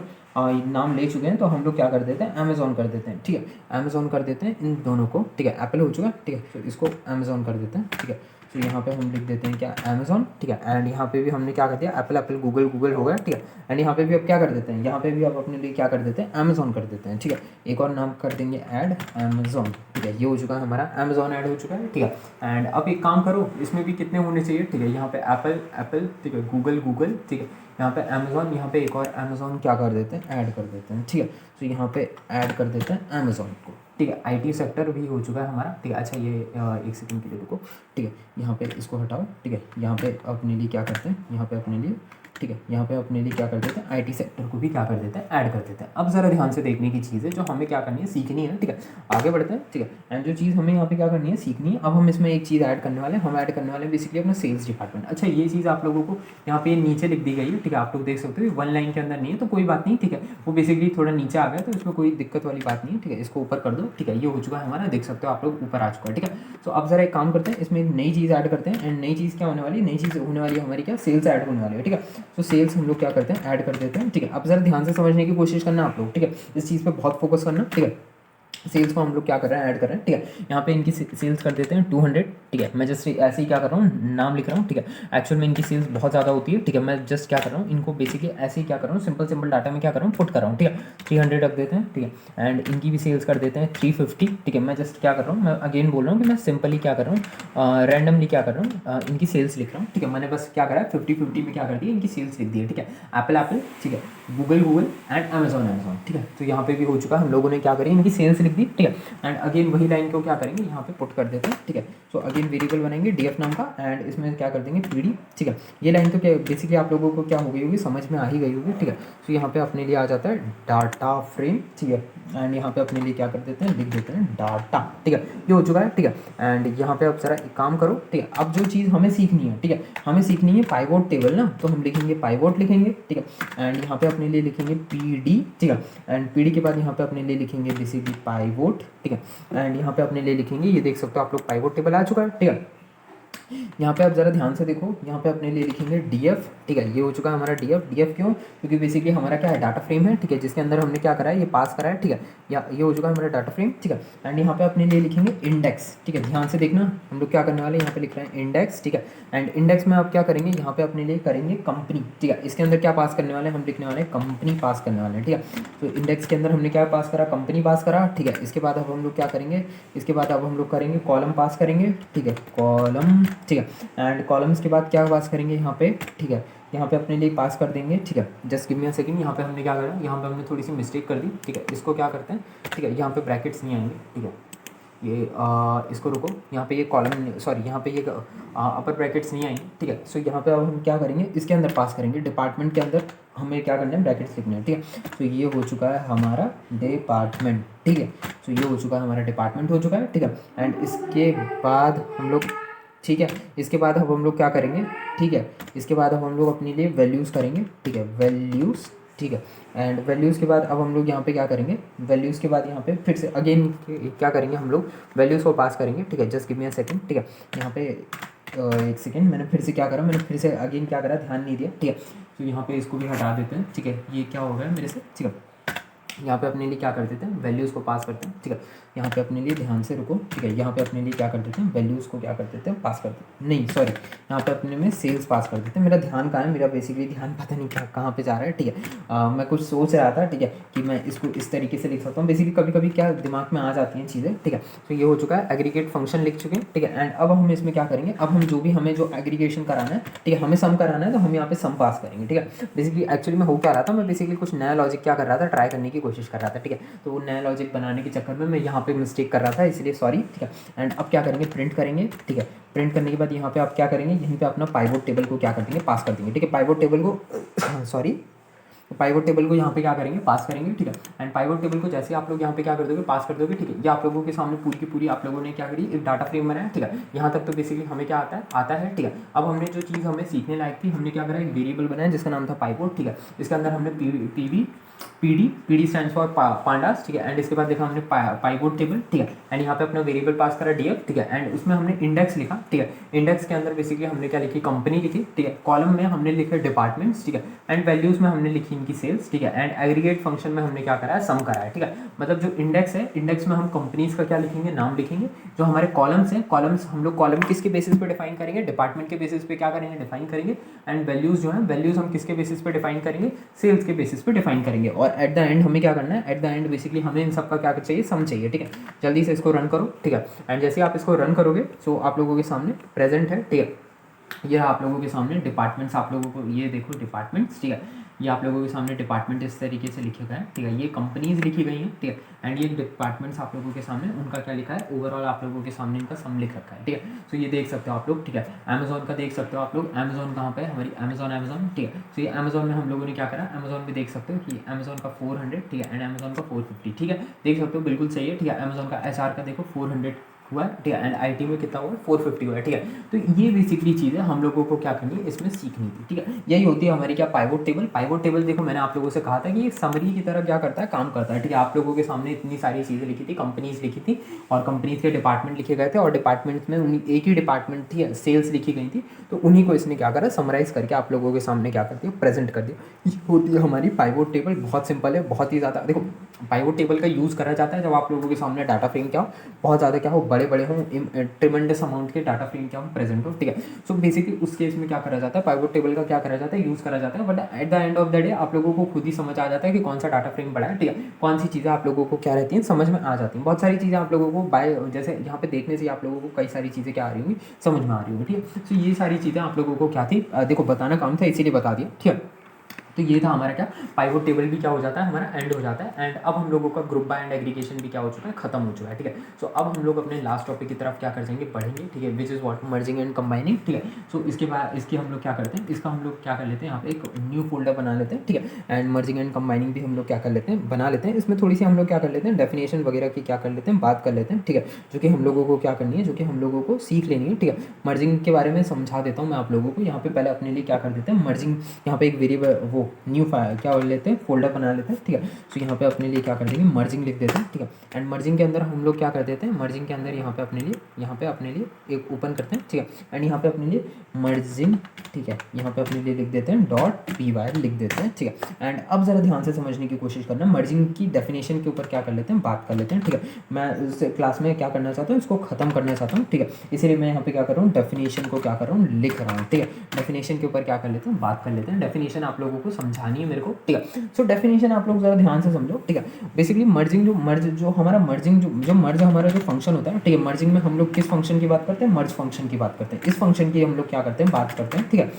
नाम ले चुके हैं, तो हम लोग क्या कर देते हैं, अमेजोन कर देते हैं, ठीक है। अमेजोन कर देते हैं इन दोनों को, ठीक है। एप्पल हो चुका है, ठीक है, तो इसको अमेजोन कर देते हैं, ठीक है। तो यहाँ पे हम लिख देते हैं क्या, अमेजोन, ठीक है। एंड यहाँ पे भी हमने क्या कर दिया, एप्पल गूगल हो गया, ठीक है। एंड यहाँ पे भी अब क्या कर देते हैं, यहाँ पे भी अब अपने लिए क्या कर देते हैं, अमेजोन कर देते हैं, ठीक है। एक और नाम कर देंगे, ऐड अमेजोन, ठीक है। ये हो चुका है हमारा, अमेजोन ऐड हो चुका है, ठीक है। एंड अब एक काम करो, इसमें भी कितने होने चाहिए, ठीक है। यहाँ पे एप्पल, ठीक है, गूगल, ठीक है। यहाँ पे अमेजोन, यहाँ पे एक और अमेजोन क्या कर देते हैं, ऐड कर देते हैं, ठीक है। तो यहाँ पे ऐड कर देते हैं अमेजोन को, ठीक है। आईटी सेक्टर भी हो चुका है हमारा, ठीक है। अच्छा ये एक सेकंड के लिए रुको, ठीक है। यहाँ पे इसको हटाओ, ठीक है। यहाँ पे अपने लिए क्या करते हैं, यहाँ पे अपने लिए, ठीक है, यहाँ पे अपने लिए क्या कर देते हैं, आईटी सेक्टर को भी क्या कर देते हैं, ऐड कर देते हैं। अब ज़रा ध्यान से देखने की चीज़ है, जो हमें क्या करनी है, सीखनी है, ठीक है। आगे बढ़ते हैं, ठीक है। एंड जो चीज़ हमें यहाँ पे क्या करनी है, सीखनी है, अब हम इसमें एक चीज़ ऐड करने वाले हैं, हम ऐड करने वाले हैं बेसिकली अपना सेल्स डिपार्टमेंट। अच्छा ये चीज़ आप लोगों को यहाँ पे नीचे लिख दी गई है, ठीक है। आप लोग देख सकते हो, वन लाइन के अंदर नहीं है, तो कोई बात नहीं, ठीक है। वो बेसिकली थोड़ा नीचे आ गया, तो इसमें कोई दिक्कत वाली बात नहीं है, ठीक है। इसको ऊपर कर दो, ठीक है। ये हो चुका है हमारा, देख सकते हो आप लोग, ऊपर आ चुका है, ठीक है। तो अब जरा एक काम करते हैं, इसमें नई चीज़ ऐड करते हैं। एंड नई चीज़ क्या होने वाली है, नई चीज़ होने वाली है हमारी क्या, सेल्स ऐड होने वाली है, ठीक है। तो सेल्स हम लोग क्या करते हैं, ऐड कर देते हैं, ठीक है। अब जरा ध्यान से समझने की कोशिश करना आप लोग, ठीक है। इस चीज़ पे बहुत फोकस करना, ठीक है। सेल्स को हम लोग क्या कर रहे हैं, ऐड कर रहे हैं, ठीक है। यहाँ पे इनकी सेल्स कर देते हैं 200, ठीक है। मैं जस्ट ऐसे ही क्या कर रहा हूँ, नाम लिख रहा हूँ, ठीक है। एक्चुअल में इनकी सेल्स बहुत ज़्यादा होती है, ठीक है। मैं जस्ट क्या कर रहा हूँ, इनको बेसिकली ऐसे ही क्या कर रहा हूँ, सिंपल डाटा में क्या कर रहा हूँ, पुट कर रहा हूँ, ठीक है। 300 रख देते हैं, ठीक है। एंड इनकी भी सेल्स कर देते हैं 350, ठीक है। मैं जस्ट क्या कर रहा हूँ, मैं अगेन बोल रहा हूँ कि मैं सिंपली क्या कर रहा हूँ, रैंडमली क्या कर रहा हूँ, इनकी सेल्स लिख रहा हूँ, ठीक है। मैंने बस क्या करा है, 50-50 में क्या कर दिया, इनकी सेल्स लिख दी है, ठीक है। एप्पल, ठीक है, गूगल एंड अमेजोन, ठीक है। तो यहाँ पे भी हो चुका है, हम लोगों ने क्या करी, इनकी सेल्स लिख दी, ठीक है। एंड अगेन वही लाइन को क्या करेंगे, यहाँ पे पुट कर देते हैं, ठीक है। सो अगेन वेरिएबल बनाएंगे डीएफ नाम का, एंड इसमें क्या कर देंगे पीडी, ठीक है। ये लाइन तो क्या बेसिकली आप लोगों को क्या हो गई होगी, समझ में आ ही गई होगी, ठीक है। तो यहाँ पे अपने लिए आ जाता है डाटा फ्रेम, ठीक है। एंड यहाँ पे अपने लिए क्या कर देते हैं, लिख देते हैं डाटा, ठीक है। ये हो चुका है, ठीक है। एंड यहाँ पे अब जरा एक काम करो, ठीक है। अब जो चीज़ हमें सीखनी है, ठीक है, हमें सीखनी है पाइवोट टेबल ना, तो हम लिखेंगे पाइवोट लिखेंगे, ठीक है। एंड यहाँ पे अपने लिए लिखेंगे पीडी, ठीक है। एंड पीडी के बाद यहाँ पे अपने लिए लिखेंगे बेसिकली पाइवोट, ठीक है। एंड यहाँ पे अपने लिए लिखेंगे, ये देख सकते हो आप लोग, पाइवोट टेबल आ चुका है, ठीक है। यहाँ पे आप ज़रा ध्यान से देखो, यहाँ पे अपने लिए लिखेंगे डीएफ, ठीक है। ये हो चुका है हमारा डीएफ। डीएफ क्यों? क्योंकि बेसिकली हमारा क्या है, डाटा फ्रेम है, ठीक है, जिसके अंदर हमने क्या करा है, ये पास करा है, ठीक है। या ये हो चुका है हमारा डाटा फ्रेम, ठीक है। एंड यहाँ पे अपने लिए लिखेंगे इंडेक्स, ठीक है। ध्यान से देखना, हम लोग क्या करने वाले हैं, यहाँ पे लिख रहे हैं इंडेक्स, ठीक है। एंड इंडेक्स में आप क्या करेंगे, यहाँ पे अपने लिए करेंगे कंपनी, ठीक है। इसके अंदर क्या पास करने वाले हैं, हम लिखने वाले हैं कंपनी पास करने वाले हैं, ठीक है। तो इंडेक्स के अंदर हमने क्या पास करा, कंपनी पास करा, ठीक है। इसके बाद अब हम लोग क्या करेंगे, इसके बाद अब हम लोग करेंगे कॉलम पास करेंगे, ठीक है, कॉलम, ठीक है। एंड कॉलम्स के बाद क्या पास करेंगे यहाँ पे, ठीक है, यहाँ पे अपने लिए पास कर देंगे, ठीक है। Just give me a second, यहाँ पे हमने क्या करा, यहाँ पे हमने थोड़ी सी मिस्टेक कर दी, ठीक है। इसको क्या करते हैं, ठीक है, यहाँ पे ब्रैकेट्स नहीं आएंगे, ठीक है। ये इसको रुको, यहाँ पे ये कॉलम, सॉरी, यहाँ पे ये अपर ब्रैकेट्स नहीं आएंगे, ठीक है। सो यहाँ पे अब हम क्या करेंगे, इसके अंदर पास करेंगे, डिपार्टमेंट के अंदर हमें क्या करना है, ब्रैकेट्स लिखने हैं, ठीक है। तो ये हो चुका है हमारा डिपार्टमेंट, ठीक है। तो ये हो चुका है हमारा डिपार्टमेंट हो चुका है, ठीक है। एंड इसके बाद हम लोग, ठीक है, इसके बाद अब हम लोग क्या करेंगे, ठीक है, इसके बाद अब हम लोग अपने लिए वैल्यूज़ करेंगे, ठीक है, वैल्यूज़, ठीक है। एंड वैल्यूज़ के बाद अब हम लोग यहाँ पे क्या करेंगे, वैल्यूज़ के बाद यहाँ पे फिर से अगेन क्या करेंगे, हम लोग वैल्यूज़ को पास करेंगे, ठीक है। Just give me a second, ठीक है। यहाँ पे एक सेकंड, मैंने फिर से क्या करा, मैंने फिर से अगेन क्या करा, ध्यान नहीं दिया, ठीक है। तो यहाँ पे इसको भी हटा देते हैं, ठीक है। ये क्या हो गया मेरे से, ठीक है। यहाँ पे अपने लिए क्या कर देते हैं, वैल्यूज़ को पास करते हैं, ठीक है। यहाँ पे अपने लिए ध्यान से रुको, ठीक है। यहाँ पे अपने लिए क्या कर देते हैं, वैल्यूज़ को क्या कर देते हैं, पास कर देते हैं, नहीं सॉरी, यहाँ पे अपने में सेल्स पास कर देते हैं। मेरा ध्यान कहाँ है, मेरा बेसिकली ध्यान पता नहीं क्या कहाँ पे जा रहा है, ठीक है। मैं कुछ सोच रहा था, ठीक है, कि मैं इसको इस तरीके से लिख सकता हूँ। बेसिकली कभी कभी क्या दिमाग में आ जाती हैं चीज़ें, ठीक है। तो ये हो चुका है, एग्रीगेट फंक्शन लिख चुके हैं, ठीक है। एंड अब हम इसमें क्या करेंगे, अब हम जो भी हमें जो एग्रीगेशन कराना है, ठीक है, हमें सम कराना है, तो हम यहाँ पे सम पास करेंगे, ठीक है। बेसिकली एक्चुअली मैं हो क्या रहा था, मैं बेसिकली कुछ नया लॉजिक क्या कर रहा था, ट्राई करने की कोशिश कर रहा था, ठीक है। तो वो नया लॉजिक बनाने के चक्कर में मैं यहाँ पे मिस्टेक कर रहा था, इसलिए सॉरी, ठीक है। एंड अब क्या करेंगे, प्रिंट करेंगे, ठीक है। प्रिंट करने के बाद यहाँ पे आप क्या करेंगे, यहीं पे अपना पाइवोट टेबल को क्या कर देंगे, पास कर देंगे, ठीक है। पाइवोट टेबल को सॉरी, पाइवोट टेबल को यहाँ पे क्या करेंगे, पास करेंगे, ठीक है। एंड पाइवोट टेबल को जैसे आप लोग यहाँ पे क्या कर दोगे, पास कर दोगे, ठीक है। ये आप लोगों के सामने पूरी की पूरी आप लोगों ने क्या करी, एक डाटा फ्रेम बनाया, ठीक है। यहाँ तक तो बेसिकली हमें क्या आता है, ठीक है। अब हमने जो चीज़ हमें सीखने लायक थी, हमने क्या करा, एक वेरिएबल बनाया जिसका नाम था पाइवोट, ठीक है। इसके अंदर हमने पीडी स्टैंड्स फॉर पांडास, ठीक है। एंड इसके बाद देखा हमने पाइवोट टेबल, ठीक है। एंड यहाँ पे अपना वेरिएबल पास करा डीएफ, ठीक है। एंड उसमें हमने इंडेक्स लिखा, ठीक है। इंडेक्स के अंदर बेसिकली हमने क्या लिखी, कंपनी लिखी, ठीक है। कॉलम में हमने लिखे डिपार्टमेंट्स, ठीक है। एंड वैल्यूज में हमने लिखी इनकी सेल्स, ठीक है। एंड एग्रीगेट फंक्शन में हमने क्या करा है, सम करा है, ठीक है। मतलब जो इंडेक्स है, इंडेक्स में हम कंपनीज का क्या लिखेंगे, नाम लिखेंगे। जो हमारे कॉलम्स हैं, कॉलम्स हम लोग कॉलम किसके बेसिस पे डिफाइन करेंगे, डिपार्टमेंट के बेसिस पे क्या करेंगे, डिफाइन करेंगे। एंड वैल्यूज जो है, वैल्यूज हम किसके बेसिस पे डिफाइन करेंगे, सेल्स के बेसिस पे डिफाइन करेंगे। और एट द एंड हमें क्या करना है, एट द एंड बेसिकली हमें इन सब का क्या चाहिए, सम चाहिए, ठीक है। जल्दी से इसको रन करो, ठीक है। एंड जैसे आप इसको रन करोगे, सो आप लोगों के सामने प्रेजेंट है, ठीक है। ये आप लोगों के सामने डिपार्टमेंट्स, आप लोगों को ये देखो डिपार्टमेंट्स, ठीक है। ये आप लोगों के सामने डिपार्टमेंट इस तरीके से लिखे गए हैं, ठीक है। ये कंपनीज लिखी गई हैं, ठीक है। एंड ये डिपार्टमेंट्स आप लोगों के सामने उनका क्या लिखा है, ओवरऑल आप लोगों के सामने इनका सम लिख रखा है, ठीक है। सो ये देख सकते हो आप लोग, ठीक है। अमेजोन का देख सकते हो आप लोग, अमेजोन कहाँ पे है, हमारी अमेजोन, ठीक है। सो ये अमेजोन में हम लोगों ने क्या करा, अमेजोन में देख सकते हो कि अमेजोन का 400, ठीक है। एंड अमेजोन का 450, ठीक है। देख सकते हो बिल्कुल सही है, ठीक है। अमेजोन का एसआर का देखो 400 हुआ है, ठीक है। एंड आईटी में कितना हुआ है, 450 हुआ है, ठीक है। तो ये बेसिकली चीज़ है, हम लोगों को क्या करनी है, इसमें सीखनी थी, ठीक है। यही होती है हमारी क्या, पाइवोट टेबल। पाइवोट टेबल देखो मैंने आप लोगों से कहा था कि एक समरी की तरह क्या करता है, काम करता है, ठीक है। आप लोगों के सामने इतनी सारी चीज़ें लिखी थी, कंपनीज लिखी थी और कंपनीज के डिपार्टमेंट लिखे गए थे और डिपार्टमेंट्स में एक ही डिपार्टमेंट थी, सेल्स लिखी गई थी। तो उन्हीं को इसने क्या करा, समराइज करके आप लोगों के सामने क्या कर दिया, प्रेजेंट कर दिया। ये होती है हमारी पाइवोट टेबल। बहुत सिंपल है, बहुत ही ज़्यादा। देखो पाइवोट टेबल का यूज़ करा जाता है जब आप लोगों के सामने डाटा फ्रेम क्या हो, बहुत ज़्यादा क्या हो, बड़े बड़े हों, ट्रिमेंडस अमाउंट के डाटा फ्रेम क्या हो, प्रेजेंट हो, ठीक है। सो बेसिकली उस केस में क्या करा जाता है, पाइवोट टेबल का क्या करा जाता है, यूज़ करा जाता है। But at the end of the day आप लोगों को खुद ही समझ आ जाता है कि कौन सा डाटा फ्रेम बड़ा है, ठीक है। कौन सी चीज़ें आप लोगों को क्या रहती हैं, समझ में आ जाती हैं। बहुत सारी चीज़ें आप लोगों को बाय जैसे यहाँ पे देखने से आप लोगों को कई सारी चीज़ें क्या आ रही होंगी, समझ में आ रही होंगी, ठीक है। सो ये सारी चीज़ें आप लोगों को क्या थी, देखो बताना काम था, इसीलिए बता दिया, ठीक है। तो ये था हमारा क्या, पाइवोट टेबल भी क्या हो जाता है, हमारा एंड हो जाता है। एंड अब हम लोगों का ग्रुप बाय एंड एग्रीगेशन भी क्या हो चुका है, खत्म हो चुका है, ठीक है। सो अब हम लोग अपने लास्ट टॉपिक की तरफ क्या कर जाएंगे, पढ़ेंगे, ठीक है, which is what merging and combining, ठीक है। सो इसके बाद इसकी हम लोग क्या करते हैं, इसका हम लोग क्या कर लेते हैं, यहाँ पे एक न्यू फोल्डर बना लेते हैं, ठीक है। एंड मर्जिंग एंड कंबाइनिंग भी हम लोग क्या कर लेते हैं, बना लेते हैं। इसमें थोड़ी सी हम लोग क्या कर लेते हैं, डेफिनेशन वगैरह की क्या कर लेते हैं, बात कर लेते हैं, ठीक है। जो कि हम लोगों को क्या करनी है, जो कि हम लोगों को सीख लेनी है, ठीक है। मर्जिंग के बारे में समझा देता हूँ मैं आप लोगों को। यहाँ पे पहले अपने लिए क्या कर देते हैं, मर्जिंग, यहाँ पे एक वेरिएबल वो न्यू फाइल क्या लेते हैं, फोल्डर बना लेते हैं, ठीक है। सो यहाँ पे अपने लिए क्या कर देंगे, मर्जिंग लिख देते हैं, ठीक है। एंड मर्जिंग के अंदर हम लोग क्या कर देते हैं, मर्जिंग के अंदर यहाँ पे अपने लिए एक ओपन करते हैं, ठीक है। एंड यहाँ पे अपने लिए मर्जिंग, ठीक है, यहाँ पे अपने लिए लिख देते हैं .py लिख देते हैं, ठीक है। एंड अब ज़रा ध्यान से समझने की कोशिश करना, मर्जिंग की डेफिनेशन के ऊपर क्या कर लेते हैं, बात कर लेते हैं, ठीक है। मैं इस क्लास में क्या करना चाहता हूँ, इसको खत्म करना चाहता हूँ, ठीक है। इसीलिए मैं यहाँ पे क्या कर रहा हूँ, डेफिनेशन को क्या कर रहा हूँ, लिख रहा हूँ, ठीक है। डेफिनेशन के ऊपर क्या कर लेते हैं, बात कर लेते हैं। डेफिनेशन आप लोगों को समझानी है मेरे को, ठीक है। सो डेफिनेशन आप लोग ज़रा ध्यान से समझो, ठीक है। बेसिकली मर्जिंग जो हमारा मर्जिंग जो मर्ज हमारा जो फंक्शन होता है, ठीक है। मर्जिंग में हम लोग किस फंक्शन की बात करते हैं, मर्ज फंक्शन की बात करते हैं। इस फंक्शन की हम लोग क्या करते हैं, बात करते हैं, ठीक है।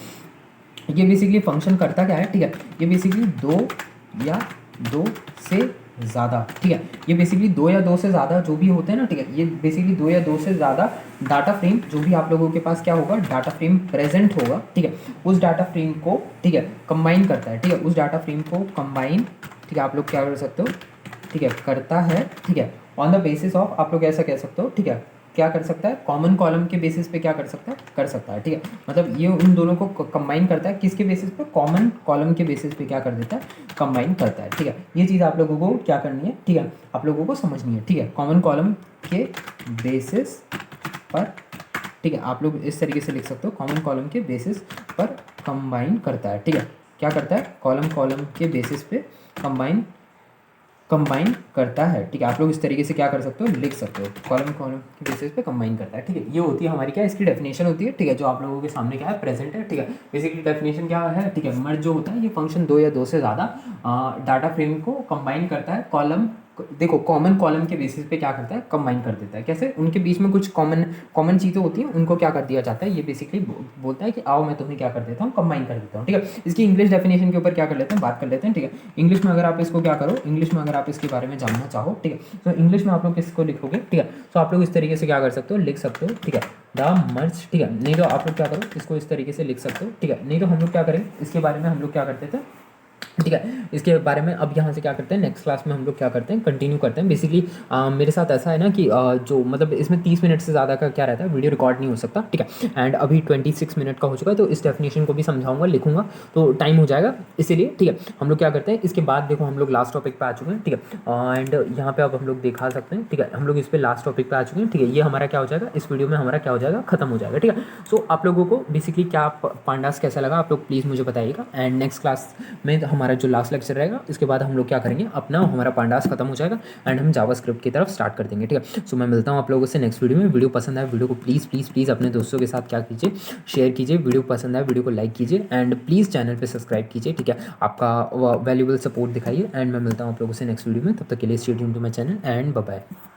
ये बेसिकली फंक्शन करता क्या है, ठीक है। ये बेसिकली दो या दो से ज़्यादा, ठीक है। ये बेसिकली दो या दो से ज़्यादा जो भी होते हैं ना, ठीक है। ये बेसिकली दो या दो से ज़्यादा डाटा फ्रेम जो भी आप लोगों के पास क्या होगा, डाटा फ्रेम प्रेजेंट होगा, ठीक है। उस डाटा फ्रेम को, ठीक है, कंबाइन करता है, ठीक है। उस डाटा फ्रेम को कंबाइन, ठीक है, आप लोग क्या कर सकते हो, ठीक है, करता है, ठीक है। ऑन द बेसिस ऑफ, आप लोग ऐसा कह सकते हो, ठीक है, क्या कर सकता है, कॉमन कॉलम के बेसिस पे क्या कर सकता है, ठीक है। मतलब ये उन दोनों को कंबाइन करता है, किसके बेसिस पे, कॉमन कॉलम के बेसिस पे क्या कर देता है, कंबाइन करता है, ठीक है। ये चीज़ आप लोगों को क्या करनी है, ठीक है, आप लोगों को समझनी है, ठीक है। कॉमन कॉलम के बेसिस पर, ठीक है, आप लोग इस तरीके से लिख सकते हो, कॉमन कॉलम के बेसिस पर कंबाइन करता है, ठीक है। क्या करता है, कॉलम के बेसिस पे कंबाइन करता है, ठीक है। आप लोग इस तरीके से क्या कर सकते हो, लिख सकते हो, कॉलम के बेसिस पे कंबाइन करता है, ठीक है। ये होती है हमारी क्या, इसकी डेफिनेशन होती है, ठीक है, जो आप लोगों के सामने क्या है, प्रेजेंट है, ठीक है। बेसिकली डेफिनेशन क्या है, ठीक है, मर्ज जो होता है ये फंक्शन दो या दो से ज़्यादा डाटा फ्रेम को कंबाइन करता है, देखो कॉमन कॉलम के बेसिस पे क्या करता है, कंबाइन कर देता है। कैसे, उनके बीच में कुछ कॉमन चीज़ें होती हैं, उनको क्या कर दिया जाता है, ये बेसिकली बोलता है कि आओ मैं तुम्हें क्या कर देता हूँ, कंबाइन कर देता हूँ, ठीक है। इसकी इंग्लिश डेफिनेशन के ऊपर क्या कर लेते हैं, बात कर लेते हैं, ठीक है। इंग्लिश में अगर आप इसको क्या करो, इंग्लिश में अगर आप इसके बारे में जानना चाहो, ठीक है, तो इंग्लिश में आप लोग किसको लिखोगे, ठीक है। तो आप लोग इस तरीके से क्या कर सकते हो, लिख सकते हो, ठीक है, द मर्ज, ठीक है। नहीं तो आप लोग क्या करो, इसको इस तरीके से लिख सकते हो, ठीक है। नहीं तो हम लोग क्या करें, इसके बारे में हम लोग क्या करते थे, ठीक है, इसके बारे में अब यहाँ से क्या करते हैं, नेक्स्ट क्लास में हम लोग क्या करते हैं, कंटिन्यू करते हैं। बेसिकली मेरे साथ ऐसा है ना कि जो मतलब इसमें 30 मिनट से ज़्यादा का क्या रहता है, वीडियो रिकॉर्ड नहीं हो सकता, ठीक है। एंड अभी 26 मिनट का हो चुका है, तो इस डेफिनेशन को भी समझाऊंगा, लिखूंगा तो टाइम हो जाएगा, इसीलिए, ठीक है। हम लोग क्या करते हैं, इसके बाद देखो हम लोग लास्ट टॉपिक पे आ चुके हैं, ठीक है। एंड यहाँ पे अब हम लोग दिखा सकते हैं, ठीक है, हम लोग इस पर लास्ट टॉपिक पे आ चुके हैं, ठीक है। ये हमारा क्या हो जाएगा, इस वीडियो में हमारा क्या हो जाएगा, खत्म हो जाएगा, ठीक है। सो आप लोगों को बेसिकली क्या पांडास कैसा लगा, आप लोग प्लीज़ मुझे बताइएगा। एंड नेक्स्ट क्लास में हमारा जो लास्ट लेक्चर रहेगा, इसके बाद हम लोग क्या करेंगे, अपना हमारा पांडास खत्म हो जाएगा एंड हम जावास्क्रिप्ट की तरफ स्टार्ट कर देंगे, ठीक है। सो मैं मिलता हूँ आप लोगों से नेक्स्ट वीडियो में। वीडियो पसंद आए, वीडियो को प्लीज़ अपने दोस्तों के साथ क्या कीजिए, शेयर कीजिए। वीडियो पसंद आए, वीडियो को लाइक कीजिए एंड प्लीज़ चैनल पर सब्सक्राइब कीजिए, ठीक है। आपका वैल्यूबल सपोर्ट दिखाइए एंड मैं मिलता हूँ आप लोगों से नेक्स्ट वीडियो में। तब तक के लिए stay tuned to my channel and bye bye.